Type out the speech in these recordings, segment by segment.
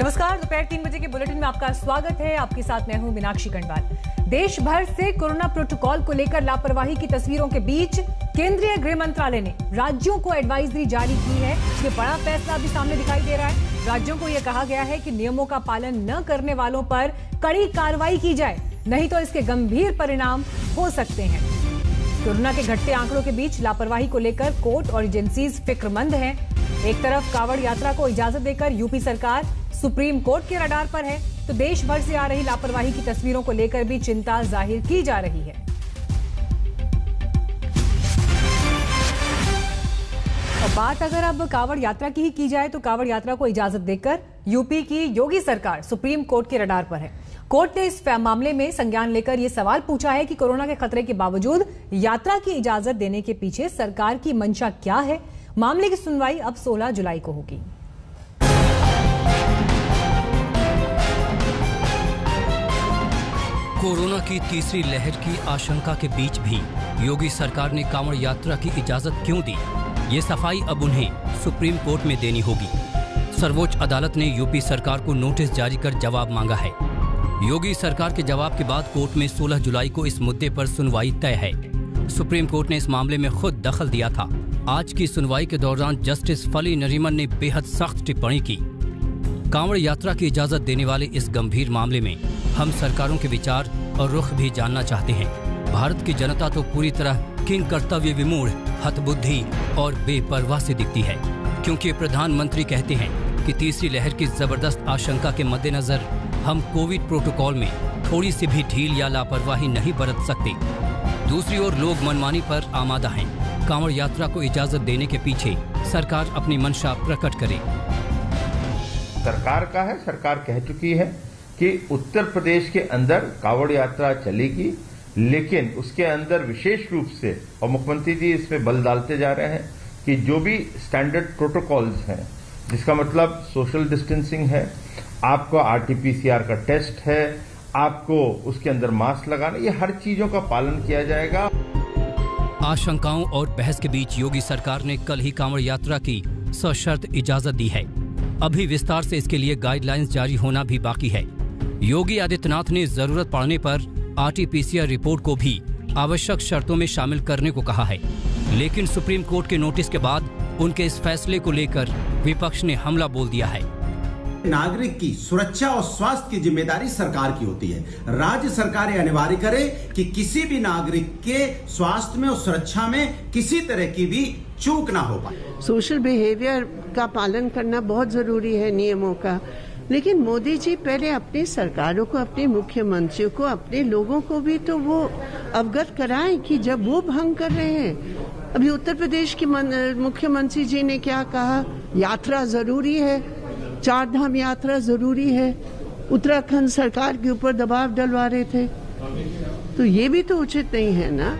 नमस्कार, दोपहर 3 बजे के बुलेटिन में आपका स्वागत है। आपके साथ मैं हूं मीनाक्षी गणवाल। देश भर से कोरोना प्रोटोकॉल को लेकर लापरवाही की तस्वीरों के बीच केंद्रीय गृह मंत्रालय ने राज्यों को एडवाइजरी जारी की है। ये बड़ा फैसला अभी सामने दिखाई दे रहा है। राज्यों को यह कहा गया है कि नियमों का पालन न करने वालों पर कड़ी कार्रवाई की जाए, नहीं तो इसके गंभीर परिणाम हो सकते हैं। कोरोना के घटते आंकड़ों के बीच लापरवाही को लेकर कोर्ट और एजेंसीज फिक्रमंद हैं। एक तरफ कांवड़ यात्रा को इजाजत देकर यूपी सरकार सुप्रीम कोर्ट के रडार पर है, तो देश भर से आ रही लापरवाही की तस्वीरों को लेकर भी चिंता जाहिर की जा रही है। और बात अगर अब कांवड़ यात्रा की ही की जाए तो कांवड़ यात्रा को इजाजत देकर यूपी की योगी सरकार सुप्रीम कोर्ट के रडार पर है। कोर्ट ने इस मामले में संज्ञान लेकर यह सवाल पूछा है कि कोरोना के खतरे के बावजूद यात्रा की इजाजत देने के पीछे सरकार की मंशा क्या है। मामले की सुनवाई अब 16 जुलाई को होगी। कोरोना की तीसरी लहर की आशंका के बीच भी योगी सरकार ने कांवड़ यात्रा की इजाजत क्यों दी, ये सफाई अब उन्हें सुप्रीम कोर्ट में देनी होगी। सर्वोच्च अदालत ने यूपी सरकार को नोटिस जारी कर जवाब मांगा है। योगी सरकार के जवाब के बाद कोर्ट में 16 जुलाई को इस मुद्दे पर सुनवाई तय है। सुप्रीम कोर्ट ने इस मामले में खुद दखल दिया था। आज की सुनवाई के दौरान जस्टिस फली नरीमन ने बेहद सख्त टिप्पणी की। कांवड़ यात्रा की इजाजत देने वाले इस गंभीर मामले में हम सरकारों के विचार और रुख भी जानना चाहते हैं। भारत की जनता तो पूरी तरह किंग कर्तव्य विमूढ़, हतबुद्धि और बेपरवाह से दिखती है, क्योंकि प्रधानमंत्री कहते हैं कि तीसरी लहर की जबरदस्त आशंका के मद्देनजर हम कोविड प्रोटोकॉल में थोड़ी सी भी ढील या लापरवाही नहीं बरत सकते। दूसरी ओर लोग मनमानी पर आमादा हैं। कांवड़ यात्रा को इजाजत देने के पीछे सरकार अपनी मंशा प्रकट करे। सरकार का है, सरकार कह चुकी है कि उत्तर प्रदेश के अंदर कांवड़ यात्रा चलेगी, लेकिन उसके अंदर विशेष रूप से, और मुख्यमंत्री जी इसमें बल डालते जा रहे हैं कि जो भी स्टैंडर्ड प्रोटोकॉल्स हैं, जिसका मतलब सोशल डिस्टेंसिंग है, आपको आरटीपीसीआर का टेस्ट है, आपको उसके अंदर मास्क लगाना, ये हर चीजों का पालन किया जाएगा। आशंकाओं और बहस के बीच योगी सरकार ने कल ही कांवड़ यात्रा की सशर्त इजाजत दी है। अभी विस्तार से इसके लिए गाइडलाइंस जारी होना भी बाकी है। योगी आदित्यनाथ ने जरूरत पड़ने पर आरटीपीसीआर रिपोर्ट को भी आवश्यक शर्तों में शामिल करने को कहा है, लेकिन सुप्रीम कोर्ट के नोटिस के बाद उनके इस फैसले को लेकर विपक्ष ने हमला बोल दिया है। नागरिक की सुरक्षा और स्वास्थ्य की जिम्मेदारी सरकार की होती है। राज्य सरकारें अनिवार्य करे कि किसी भी नागरिक के स्वास्थ्य में और सुरक्षा में किसी तरह की भी चूक ना हो पाए। सोशल बिहेवियर का पालन करना बहुत जरूरी है, नियमों का, लेकिन मोदी जी पहले अपनी सरकारों को, अपने मुख्यमंत्रियों को, अपने लोगों को भी तो वो अवगत कराएं कि जब वो भंग कर रहे हैं। अभी उत्तर प्रदेश के मुख्यमंत्री जी ने क्या कहा, यात्रा जरूरी है, 4 धाम यात्रा जरूरी है। उत्तराखंड सरकार के ऊपर दबाव डलवा रहे थे, तो ये भी तो उचित नहीं है ना।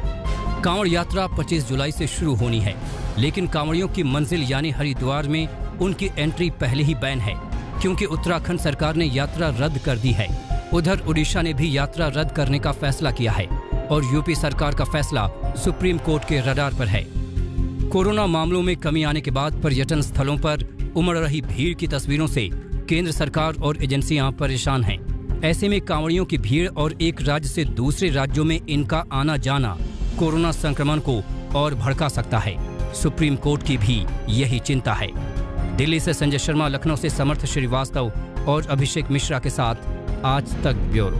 कांवड़ यात्रा 25 जुलाई से शुरू होनी है, लेकिन कांवड़ियों की मंजिल यानी हरिद्वार में उनकी एंट्री पहले ही बैन है, क्योंकि उत्तराखंड सरकार ने यात्रा रद्द कर दी है। उधर उड़ीसा ने भी यात्रा रद्द करने का फैसला किया है और यूपी सरकार का फैसला सुप्रीम कोर्ट के रडार पर है। कोरोना मामलों में कमी आने के बाद पर्यटन स्थलों पर उमड़ रही भीड़ की तस्वीरों से केंद्र सरकार और एजेंसियां परेशान हैं। ऐसे में कांवड़ियों की भीड़ और एक राज्य से दूसरे राज्यों में इनका आना जाना कोरोना संक्रमण को और भड़का सकता है। सुप्रीम कोर्ट की भी यही चिंता है। दिल्ली से संजय शर्मा, लखनऊ से समर्थ श्रीवास्तव और अभिषेक मिश्रा के साथ आज तक ब्यूरो।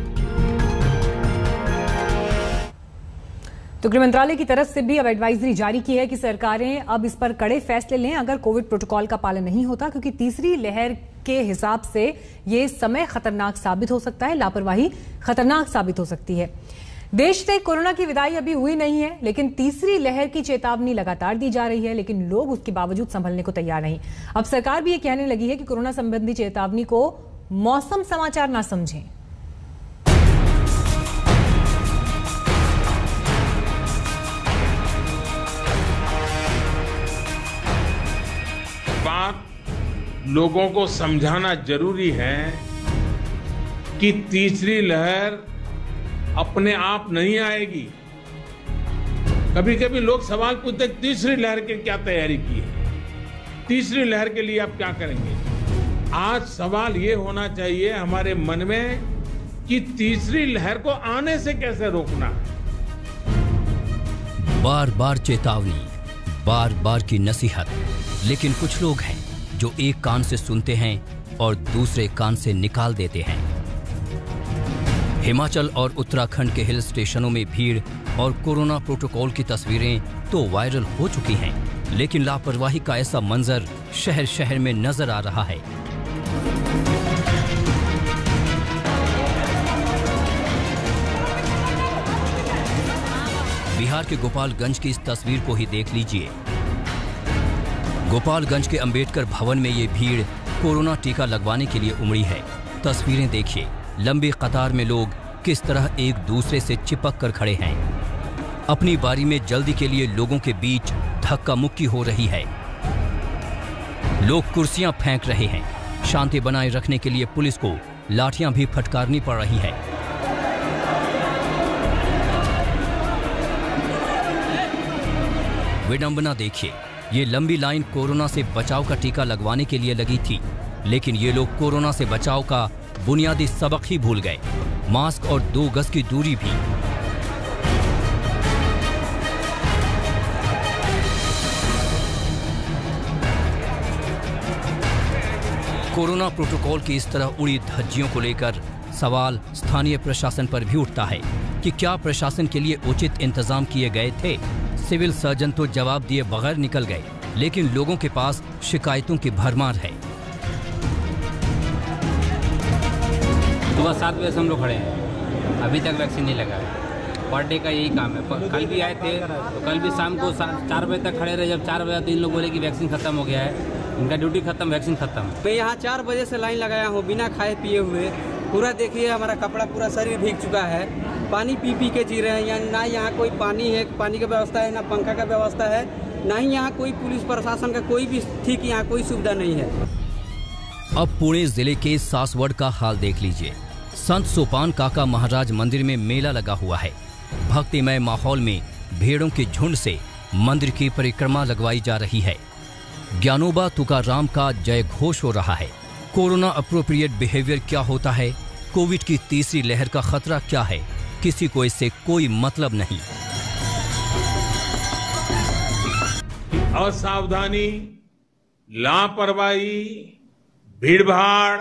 तो गृह मंत्रालय की तरफ से भी अब एडवाइजरी जारी की है कि सरकारें अब इस पर कड़े फैसले लें अगर कोविड प्रोटोकॉल का पालन नहीं होता, क्योंकि तीसरी लहर के हिसाब से ये समय खतरनाक साबित हो सकता है, लापरवाही खतरनाक साबित हो सकती है। देश से कोरोना की विदाई अभी हुई नहीं है, लेकिन तीसरी लहर की चेतावनी लगातार दी जा रही है, लेकिन लोग उसके बावजूद संभलने को तैयार नहीं। अब सरकार भी ये कहने लगी है कि कोरोना संबंधी चेतावनी को मौसम समाचार ना समझें। बात लोगों को समझाना जरूरी है कि तीसरी लहर अपने आप नहीं आएगी। कभी कभी लोग सवाल पूछते तीसरी लहर की क्या तैयारी की है, तीसरी लहर के लिए आप क्या करेंगे। आज सवाल ये होना चाहिए हमारे मन में कि तीसरी लहर को आने से कैसे रोकना है। बार बार चेतावनी, बार बार की नसीहत, लेकिन कुछ लोग हैं जो एक कान से सुनते हैं और दूसरे कान से निकाल देते हैं। हिमाचल और उत्तराखंड के हिल स्टेशनों में भीड़ और कोरोना प्रोटोकॉल की तस्वीरें तो वायरल हो चुकी हैं, लेकिन लापरवाही का ऐसा मंजर शहर शहर में नजर आ रहा है। बिहार के गोपालगंज की इस तस्वीर को ही देख लीजिए। गोपालगंज के अंबेडकर भवन में ये भीड़ कोरोना टीका लगवाने के लिए उमड़ी है। तस्वीरें देखिए, लंबी कतार में लोग किस तरह एक दूसरे से चिपक कर खड़े हैं। अपनी बारी में जल्दी के लिए लोगों के बीच धक्का मुक्की हो रही है। लोग कुर्सियां फेंक रहे हैं। शांति बनाए रखने के लिए पुलिस को लाठियां भी फटकारनी पड़ रही है। विडंबना देखिए, ये लंबी लाइन कोरोना से बचाव का टीका लगवाने के लिए लगी थी, लेकिन ये लोग कोरोना से बचाव का बुनियादी सबक ही भूल गए। मास्क और 2 गज की दूरी भी। कोरोना प्रोटोकॉल की इस तरह उड़ी धज्जियों को लेकर सवाल स्थानीय प्रशासन पर भी उठता है कि क्या प्रशासन के लिए उचित इंतजाम किए गए थे। सिविल सर्जन तो जवाब दिए बगैर निकल गए, लेकिन लोगों के पास शिकायतों की भरमार है। सुबह 7 बजे से हम लोग खड़े हैं, अभी तक वैक्सीन नहीं लगा है। पर डे का यही काम है। कल भी आए थे तो कल भी शाम को 4 बजे तक खड़े रहे। जब 4 बजे तो इन लोग बोले कि वैक्सीन खत्म हो गया है, इनका ड्यूटी खत्म, वैक्सीन खत्म। मैं यहाँ 4 बजे से लाइन लगाया हूँ बिना खाए पिए हुए। पूरा देखिए हमारा कपड़ा पूरा शरीर भीग चुका है। पानी पी के जी रहे हैं। ना यहाँ कोई पानी है, पानी का व्यवस्था है, ना पंखा का व्यवस्था है, ना ही यहाँ कोई पुलिस प्रशासन का कोई भी ठीक यहाँ कोई सुविधा नहीं है। अब पुणे जिले के सासवड़ का हाल देख लीजिए। संत सोपान काका महाराज मंदिर में मेला लगा हुआ है। भक्तिमय माहौल में भेड़ों के झुंड से मंदिर की परिक्रमा लगवाई जा रही है। ज्ञानोबा तुकाराम का जय घोष हो रहा है। कोरोना अप्रोप्रिएट बिहेवियर क्या होता है, कोविड की तीसरी लहर का खतरा क्या है, किसी को इससे कोई मतलब नहीं। असावधानी, लापरवाही, भीड़भाड़,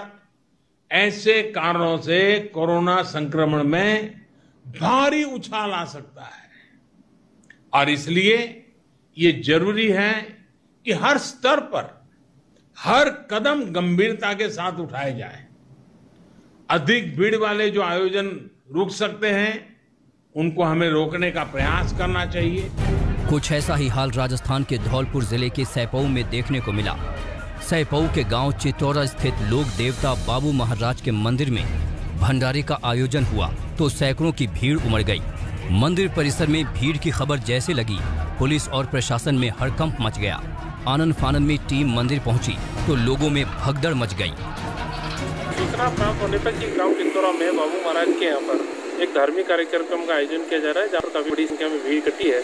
ऐसे कारणों से कोरोना संक्रमण में भारी उछाल आ सकता है और इसलिए ये जरूरी है कि हर स्तर पर हर कदम गंभीरता के साथ उठाए जाए। अधिक भीड़ वाले जो आयोजन रुक सकते हैं, उनको हमें रोकने का प्रयास करना चाहिए। कुछ ऐसा ही हाल राजस्थान के धौलपुर जिले के सैपऊ में देखने को मिला। सैपऊ के गांव चितौरा स्थित लोक देवता बाबू महाराज के मंदिर में भंडारे का आयोजन हुआ तो सैकड़ों की भीड़ उमड़ गई। मंदिर परिसर में भीड़ की खबर जैसे लगी, पुलिस और प्रशासन में हड़कंप मच गया। आनन फानन में टीम मंदिर पहुंची तो लोगों में भगदड़ मच गई। सूचना प्राप्त होने पर कि गांव चितौरा में बाबू महाराज के यहाँ पर एक धार्मिक कार्यक्रम का आयोजन किया जा रहा है, जहाँ पर काफी बड़ी संख्या में भीड़ इकट्ठी है।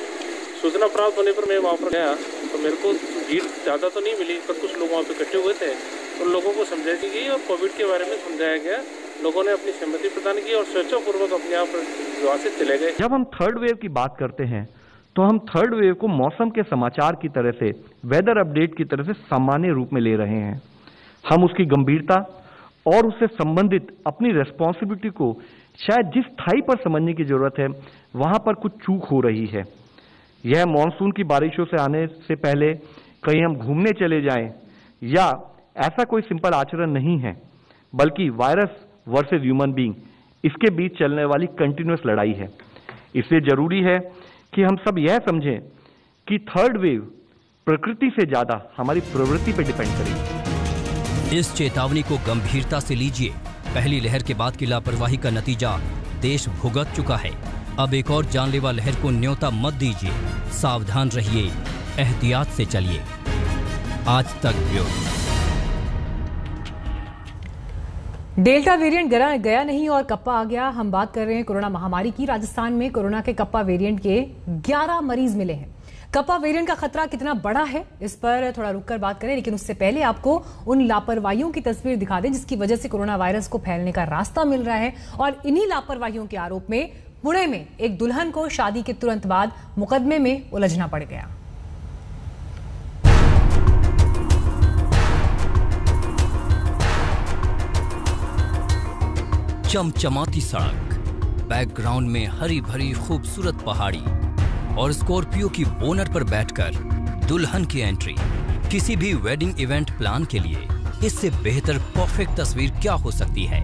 सूचना प्राप्त होने पर मैं वहाँ पर गया तो मेरे को भीड़ ज़्यादा तो नहीं मिली, पर कुछ लोग वहाँ पे इकट्ठे हुए थे। उन लोगों को समझाई गई और कोविड के बारे में समझाया गया। लोगों ने अपनी सहमति प्रदान की और स्वेच्छापूर्वक अपने आप वहाँ से चले गए। जब हम थर्ड वेव की बात करते हैं तो हम थर्ड वेव को मौसम के समाचार की तरह से, वेदर अपडेट की तरह से सामान्य रूप में ले रहे हैं। हम उसकी गंभीरता और उससे संबंधित अपनी रेस्पॉन्सिबिलिटी को शायद जिस स्थाई पर समझने की जरूरत है, वहां पर कुछ चूक हो रही है। यह मानसून की बारिशों से आने से पहले कहीं हम घूमने चले जाएं, या ऐसा कोई सिंपल आचरण नहीं है, बल्कि वायरस वर्सेस ह्यूमन बीइंग, इसके बीच चलने वाली कंटिन्यूअस लड़ाई है। इसलिए जरूरी है कि हम सब यह समझें कि थर्ड वेव प्रकृति से ज्यादा हमारी प्रवृत्ति पर डिपेंड करेगी। इस चेतावनी को गंभीरता से लीजिए। पहली लहर के बाद की लापरवाही का नतीजा देश भुगत चुका है। अब एक और जानलेवा लहर को न्योता मत दीजिए। सावधान रहिए, एहतियात से चलिए। आज तक ब्यूरो। डेल्टा वेरिएंट गया नहीं और कप्पा आ गया। हम बात कर रहे हैं कोरोना महामारी की। राजस्थान में कोरोना के कप्पा वेरिएंट के 11 मरीज मिले हैं। कपा वेरिएंट का खतरा कितना बड़ा है, इस पर थोड़ा रुककर बात करें, लेकिन उससे पहले आपको उन लापरवाहियों की तस्वीर दिखा दें जिसकी वजह से कोरोना वायरस को फैलने का रास्ता मिल रहा है। और इन्हीं लापरवाहियों के आरोप में पुणे में एक दुल्हन को शादी के तुरंत बाद मुकदमे में उलझना पड़ गया। चमचमाती सड़क, बैकग्राउंड में हरी भरी खूबसूरत पहाड़ी और स्कॉर्पियो की बोनट पर बैठकर दुल्हन की एंट्री। किसी भी वेडिंग इवेंट प्लान के लिए इससे बेहतर परफेक्ट तस्वीर क्या हो सकती है।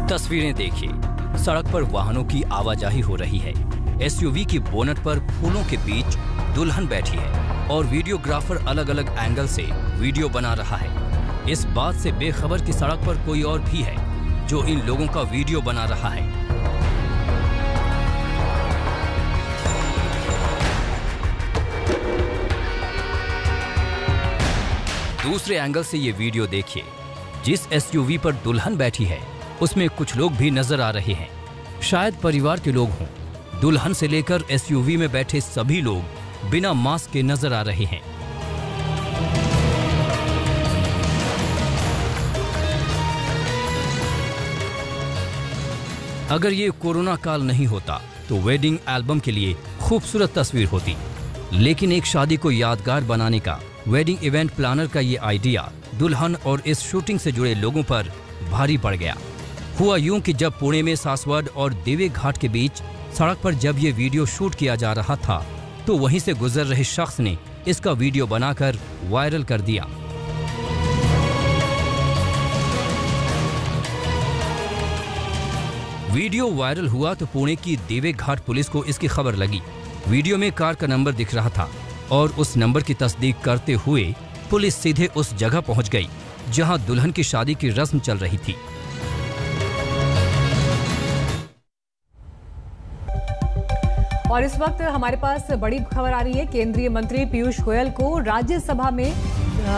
तस्वीरें देखिए, सड़क पर वाहनों की आवाजाही हो रही है। एसयूवी की बोनट पर फूलों के बीच दुल्हन बैठी है और वीडियोग्राफर अलग अलग एंगल से वीडियो बना रहा है। इस बात से बेखबर कि सड़क पर कोई और भी है जो इन लोगों का वीडियो बना रहा है। दूसरे एंगल से ये वीडियो देखिए। जिस एसयूवी पर दुल्हन बैठी है उसमें कुछ लोग भी नजर आ रहे हैं, शायद परिवार के लोग हों। दुल्हन से लेकर एसयूवी में बैठे सभी लोग बिना मास्क के नजर आ रहे हैं। अगर ये कोरोना काल नहीं होता तो वेडिंग एल्बम के लिए खूबसूरत तस्वीर होती, लेकिन एक शादी को यादगार बनाने का वेडिंग इवेंट प्लानर का ये आइडिया दुल्हन और इस शूटिंग से जुड़े लोगों पर भारी पड़ गया। हुआ यूं कि जब पुणे में सासवड और देवे घाट के बीच सड़क पर जब ये वीडियो शूट किया जा रहा था तो वहीं से गुजर रहे शख्स ने इसका वीडियो बनाकर वायरल कर दिया। वीडियो वायरल हुआ तो पुणे की देवे घाट पुलिस को इसकी खबर लगी। वीडियो में कार का नंबर दिख रहा था और उस नंबर की तस्दीक करते हुए पुलिस सीधे उस जगह पहुंच गई जहां दुल्हन की शादी की रस्म चल रही थी। और इस वक्त हमारे पास बड़ी खबर आ रही है, केंद्रीय मंत्री पीयूष गोयल को राज्यसभा में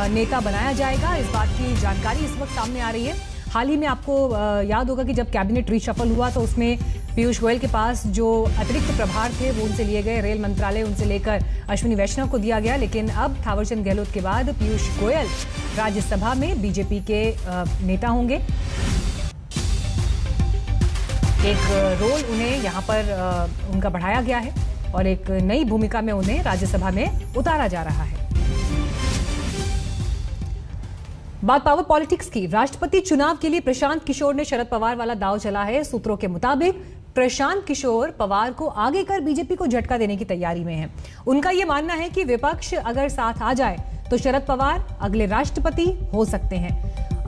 नेता बनाया जाएगा। इस बात की जानकारी इस वक्त सामने आ रही है। हाल ही में आपको याद होगा कि जब कैबिनेट रीशफल हुआ तो उसमें पीयूष गोयल के पास जो अतिरिक्त प्रभार थे वो उनसे लिए गए, रेल मंत्रालय उनसे लेकर अश्विनी वैष्णव को दिया गया। लेकिन अब थावरचंद गहलोत के बाद पीयूष गोयल राज्यसभा में बीजेपी के नेता होंगे। एक रोल उन्हें यहाँ पर उनका बढ़ाया गया है और एक नई भूमिका में उन्हें राज्यसभा में उतारा जा रहा है। बात पावर पॉलिटिक्स की। राष्ट्रपति चुनाव के लिए प्रशांत किशोर ने शरद पवार वाला दांव चला है। सूत्रों के मुताबिक प्रशांत किशोर पवार को आगे कर बीजेपी को झटका देने की तैयारी में है। उनका यह मानना है कि विपक्ष अगर साथ आ जाए तो शरद पवार अगले राष्ट्रपति हो सकते हैं।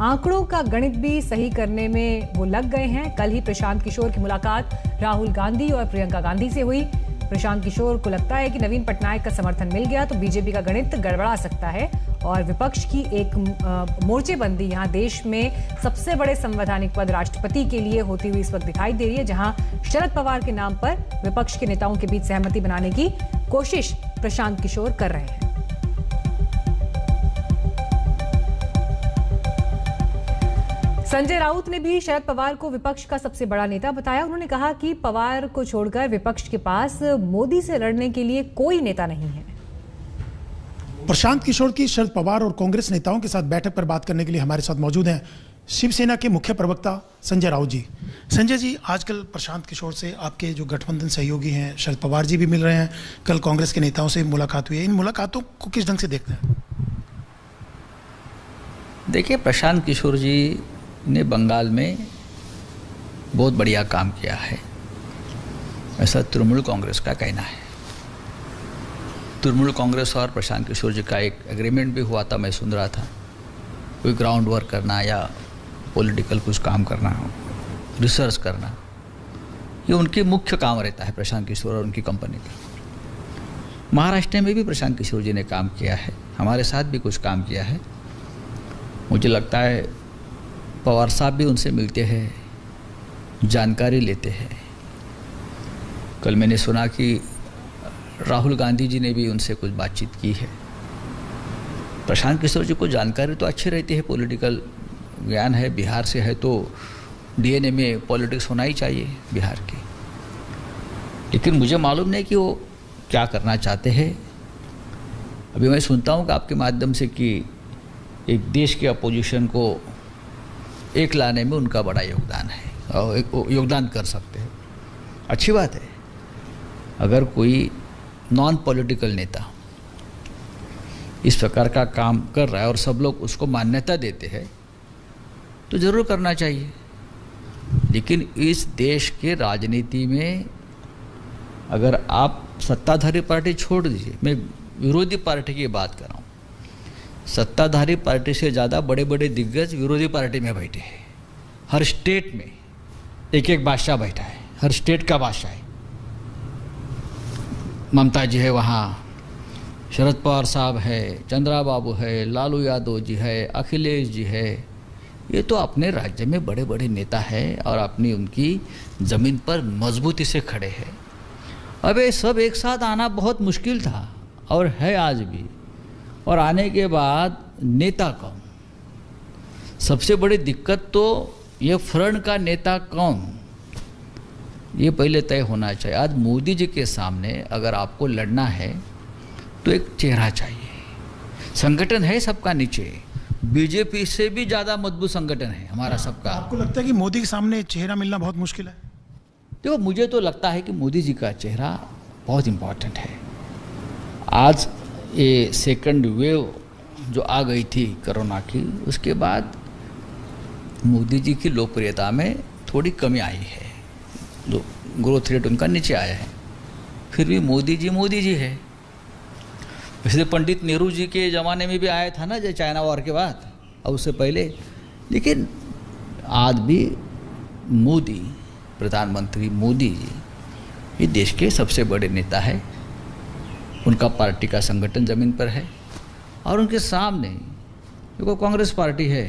आंकड़ों का गणित भी सही करने में वो लग गए हैं। कल ही प्रशांत किशोर की मुलाकात राहुल गांधी और प्रियंका गांधी से हुई। प्रशांत किशोर को लगता है कि नवीन पटनायक का समर्थन मिल गया तो बीजेपी का गणित गड़बड़ा सकता है और विपक्ष की एक मोर्चेबंदी यहां देश में सबसे बड़े संवैधानिक पद राष्ट्रपति के लिए होती हुई इस वक्त दिखाई दे रही है, जहां शरद पवार के नाम पर विपक्ष के नेताओं के बीच सहमति बनाने की कोशिश प्रशांत किशोर कर रहे हैं। संजय राउत ने भी शरद पवार को विपक्ष का सबसे बड़ा नेता बताया। उन्होंने कहा कि पवार को छोड़कर विपक्ष के पास मोदी से लड़ने के लिए कोई नेता नहीं है। प्रशांत किशोर की शरद पवार और कांग्रेस नेताओं के साथ बैठक पर बात करने के लिए हमारे साथ मौजूद हैं शिवसेना के मुख्य प्रवक्ता संजय राउत जी। संजय जी, आजकल प्रशांत किशोर से आपके जो गठबंधन सहयोगी हैं शरद पवार जी भी मिल रहे हैं। कल कांग्रेस के नेताओं से मुलाकात हुई है। इन मुलाकातों को किस ढंग से देखते हैं? देखिए, प्रशांत किशोर जी ने बंगाल में बहुत बढ़िया काम किया है, ऐसा तृणमूल कांग्रेस का कहना है। तृणमूल कांग्रेस और प्रशांत किशोर जी का एक एग्रीमेंट भी हुआ था, मैं सुन रहा था। कोई ग्राउंड वर्क करना या पॉलिटिकल कुछ काम करना हो, रिसर्च करना, ये उनके मुख्य काम रहता है प्रशांत किशोर और उनकी कंपनी का। महाराष्ट्र में भी प्रशांत किशोर जी ने काम किया है, हमारे साथ भी कुछ काम किया है। मुझे लगता है पवार साहब भी उनसे मिलते हैं, जानकारी लेते हैं। कल मैंने सुना कि राहुल गांधी जी ने भी उनसे कुछ बातचीत की है। प्रशांत किशोर जी को जानकारी तो अच्छी रहती है, पॉलिटिकल ज्ञान है, बिहार से है तो डीएनए में पॉलिटिक्स होना ही चाहिए बिहार की। लेकिन मुझे मालूम नहीं कि वो क्या करना चाहते हैं। अभी मैं सुनता हूँ कि आपके माध्यम से कि एक देश के अपोजिशन को एक लाने में उनका बड़ा योगदान है और योगदान कर सकते हैं। अच्छी बात है। अगर कोई नॉन पॉलिटिकल नेता इस प्रकार का काम कर रहा है और सब लोग उसको मान्यता देते हैं तो ज़रूर करना चाहिए। लेकिन इस देश के राजनीति में अगर आप सत्ताधारी पार्टी छोड़ दीजिए, मैं विरोधी पार्टी की बात कर रहा हूँ, सत्ताधारी पार्टी से ज़्यादा बड़े बड़े दिग्गज विरोधी पार्टी में बैठे हैं। हर स्टेट में एक एक बादशाह बैठा है, हर स्टेट का बादशाह है। ममता जी है वहाँ, शरद पवार साहब है, चंद्रा बाबू है, लालू यादव जी है, अखिलेश जी है। ये तो अपने राज्य में बड़े बड़े नेता हैं और अपनी उनकी ज़मीन पर मजबूती से खड़े हैं। अब ये सब एक साथ आना बहुत मुश्किल था और है आज भी। और आने के बाद नेता कौन, सबसे बड़ी दिक्कत तो ये फ्रंट का नेता कौन, ये पहले तय होना चाहिए। आज मोदी जी के सामने अगर आपको लड़ना है तो एक चेहरा चाहिए। संगठन है सबका नीचे, बीजेपी से भी ज़्यादा मजबूत संगठन है हमारा सबका। आपको लगता है कि मोदी के सामने चेहरा मिलना बहुत मुश्किल है? देखो, मुझे तो लगता है कि मोदी जी का चेहरा बहुत इम्पोर्टेंट है। आज ये सेकंड वेव जो आ गई थी कोरोना की, उसके बाद मोदी जी की लोकप्रियता में थोड़ी कमी आई है, जो ग्रोथ रेट उनका नीचे आया है। फिर भी मोदी जी है। वैसे पंडित नेहरू जी के ज़माने में भी आया था ना, जो चाइना वॉर के बाद और उससे पहले। लेकिन आज भी मोदी, प्रधानमंत्री मोदी जी ये देश के सबसे बड़े नेता है। उनका पार्टी का संगठन ज़मीन पर है और उनके सामने देखो कांग्रेस पार्टी है।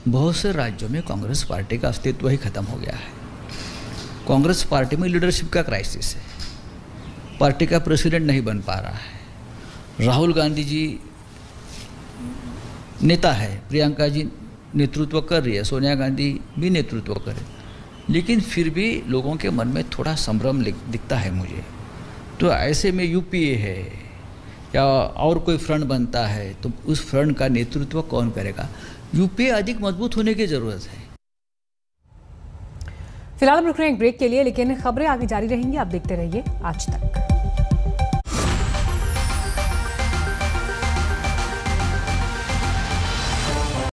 बहुत से राज्यों में कांग्रेस पार्टी का अस्तित्व ही खत्म हो गया है। कांग्रेस पार्टी में लीडरशिप का क्राइसिस है, पार्टी का प्रेसिडेंट नहीं बन पा रहा है। राहुल गांधी जी नेता है, प्रियंका जी नेतृत्व कर रही है, सोनिया गांधी भी नेतृत्व करे, लेकिन फिर भी लोगों के मन में थोड़ा संभ्रम दिखता है मुझे। तो ऐसे में यूपीए है या और कोई फ्रंट बनता है तो उस फ्रंट का नेतृत्व कौन करेगा? यूपीए अधिक मजबूत होने की जरूरत है। फिलहाल हम रुक रहे हैं एक ब्रेक के लिए, लेकिन खबरें आगे जारी रहेंगी। आप देखते रहिए आज तक।